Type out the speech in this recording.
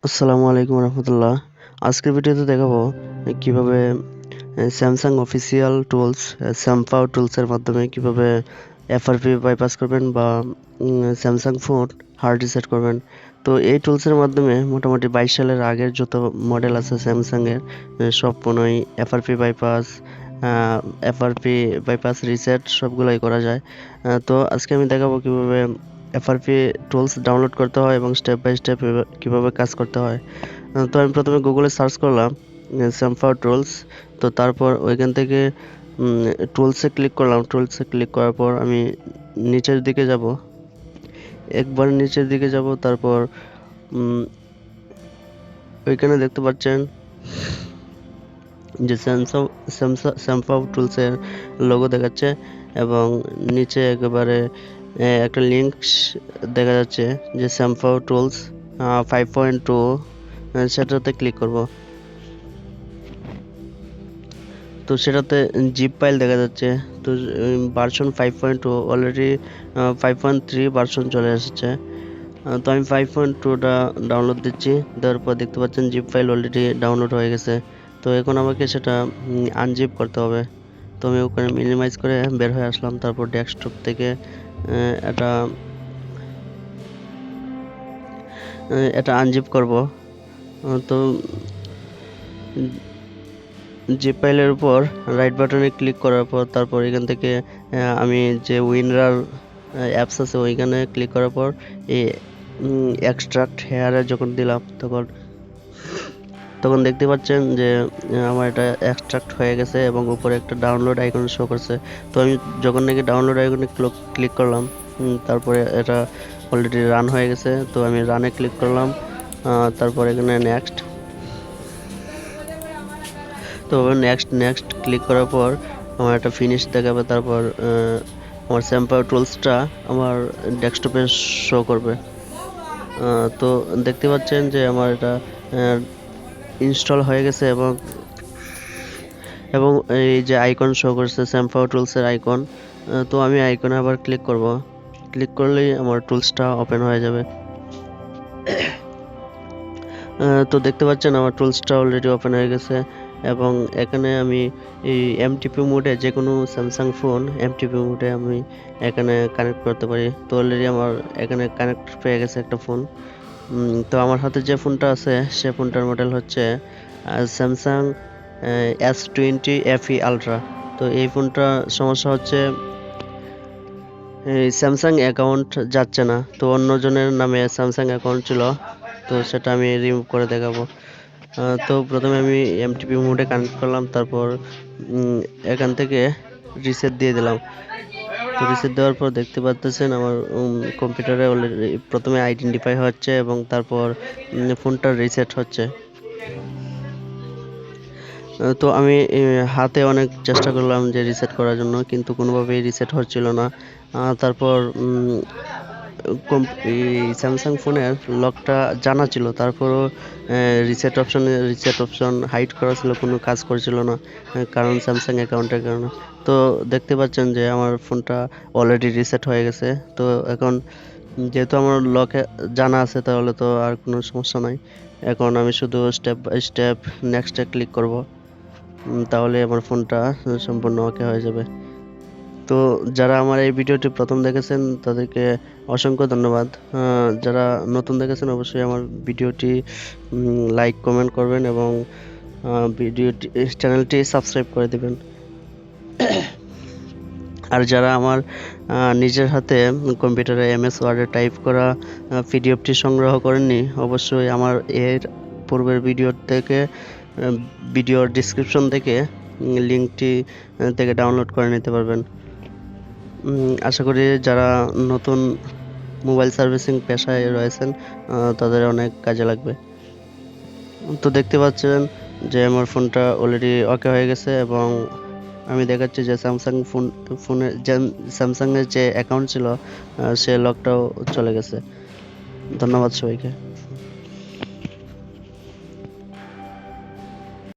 আসসালামু আলাইকুম রহমতুল্লাহ। আজকের ভিডিওতে দেখাবো কিভাবে স্যামসাং অফিসিয়াল টুলস স্যামফাও টুলসের মাধ্যমে কিভাবে এফআরপি বাইপাস করবেন বা স্যামসাং ফোন হার্ড রিসেট করবেন। তো এই টুলসের মাধ্যমে মোটামুটি 22 সালের আগের যত মডেল আছে স্যামসাংয়ের সব ফোনই এফআরপি বাইপাস রিসেট সবগুলোই করা যায়। তো আজকে আমি দেখাবো কিভাবে এফআরপি টুলস ডাউনলোড করতে হয় এবং স্টেপ বাই স্টেপ কিভাবে কাজ করতে হয়। তো আমি প্রথমে গুগলে সার্চ করলাম স্যামফাও টুলস। তো তারপর ওইখান থেকে টুলসে ক্লিক করলাম। টুলসে ক্লিক করার পর আমি নিচের দিকে যাব, একবার নিচের দিকে যাব। তারপর ওইখানে দেখতে পাচ্ছেন যে স্যামসাং টুলসের লোগো দেখাচ্ছে এবং নিচে একেবারে একটা লিঙ্ক দেখা যাচ্ছে যে স্যামসাং টুলস 5.2, সেটাতে ক্লিক করব। তো সেটাতে জিপ ফাইল দেখা যাচ্ছে। তো ভার্সন 5.2 অলরেডি 5.3 ভার্সন চলে এসেছে। তো আমি 5.2টা ডাউনলোড দিচ্ছি। দেওয়ার পর দেখতে পাচ্ছেন জিপ ফাইল অলরেডি ডাউনলোড হয়ে গেছে। তো এখন আমাকে সেটা আনজিপ করতে হবে। তো আমি ওখানে মিনিমাইজ করে বের হয়ে আসলাম। তারপর ডেস্কটপ থেকে এটা আনজিপ করব। তো জিপ ফাইলের উপর রাইট বাটনে ক্লিক করার পর তারপর এখান থেকে আমি যে উইনরার অ্যাপস আছে ওইখানে ক্লিক করার পর এই এক্সট্রাক্ট হেয়ারে যখন দিলাম তখন দেখতে পাচ্ছেন যে আমার এটা এক্সট্রাক্ট হয়ে গেছে এবং উপরে একটা ডাউনলোড আইকন শো করছে। তো আমি যখন নাকি ডাউনলোড আইকনে ক্লিক করলাম তারপরে এটা অলরেডি রান হয়ে গেছে। তো আমি রানে ক্লিক করলাম। তারপর এখানে নেক্সট ক্লিক করার পর আমার একটা ফিনিশ দেখাবে। তারপর আমার স্যামসাং টুলসটা আমার ডেস্কটপে শো করবে। তো দেখতে পাচ্ছেন যে আমার এটা ইনস্টল হয়ে গেছে এবং এই যে আইকন শো করছে স্যামসাং টুলসের আইকন। তো আমি আইকনে আবার ক্লিক করব। ক্লিক করলেই আমার টুলসটা ওপেন হয়ে যাবে। তো দেখতে পাচ্ছেন আমার টুলসটা অলরেডি ওপেন হয়ে গেছে এবং এখানে আমি এই এমটিপি মোডে যে কোনো স্যামসাং ফোন এমটিপি মোডে আমি এখানে কানেক্ট করতে পারি। তো অলরেডি আমার এখানে কানেক্ট পেয়ে গেছে একটা ফোন। তো আমার হাতে যে ফোনটা আছে সে ফোনটার মডেল হচ্ছে স্যামসাং S20 FE আলট্রা। তো এই ফোনটা সমস্যা হচ্ছে স্যামসাং অ্যাকাউন্ট যাচ্ছে না। তো অন্যজনের নামে স্যামসাং অ্যাকাউন্ট ছিল, তো সেটা আমি রিমুভ করে দেখাবো। তো প্রথমে আমি এমটিপি মোডে কানেক্ট করলাম। তারপর এখান থেকে রিসেট দিয়ে দিলাম। তো রিসেট দেওয়ার পর দেখতে পাচ্ছেন আমার কম্পিউটারে অলরেডি প্রথমে আইডেন্টিফাই হচ্ছে এবং তারপর ফোনটা রিসেট হচ্ছে। তো আমি হাতে অনেক চেষ্টা করলাম যে রিসেট করার জন্য, কিন্তু কোনোভাবেই রিসেট হচ্ছিল না। তারপর স্যামসাং ফোনের লকটা জানা ছিল, তারপরও রিসেট অপশন হাইড করা ছিল, কোনো কাজ করছিল না, কারণ স্যামসাং অ্যাকাউন্টের কারণে। তো দেখতে পাচ্ছেন যে আমার ফোনটা অলরেডি রিসেট হয়ে গেছে। তো এখন যেহেতু আমার লকে জানা আছে তাহলে তো আর কোনো সমস্যা নাই। এখন আমি শুধু স্টেপ বাই স্টেপ নেক্সটে ক্লিক করব, তাহলে আমার ফোনটা সম্পূর্ণ ওকে হয়ে যাবে। তো যারা আমার এই ভিডিওটি প্রথম দেখেছেন তাদেরকে অসংখ্য ধন্যবাদ। যারা নতুন দেখেছেন অবশ্যই আমার ভিডিওটি লাইক কমেন্ট করবেন এবং চ্যানেলটি সাবস্ক্রাইব করে দেবেন। আর যারা আমার নিজের হাতে কম্পিউটারে MS ওয়ার্ডে টাইপ করা পিডিএফটি সংগ্রহ করেননি, অবশ্যই আমার এর পূর্বের ভিডিওর ডিসক্রিপশন থেকে লিঙ্কটি থেকে ডাউনলোড করে নিতে পারবেন। আশা করি যারা নতুন মোবাইল সার্ভিসিং পেশায় রয়েছেন তাদের অনেক কাজে লাগবে। তো দেখতে পাচ্ছেন যে আমার ফোনটা অলরেডি ওকে হয়ে গেছে এবং আমি দেখাচ্ছি যে স্যামসাংয়ের যে অ্যাকাউন্ট ছিল সে লকটাও চলে গেছে। ধন্যবাদ সবাইকে।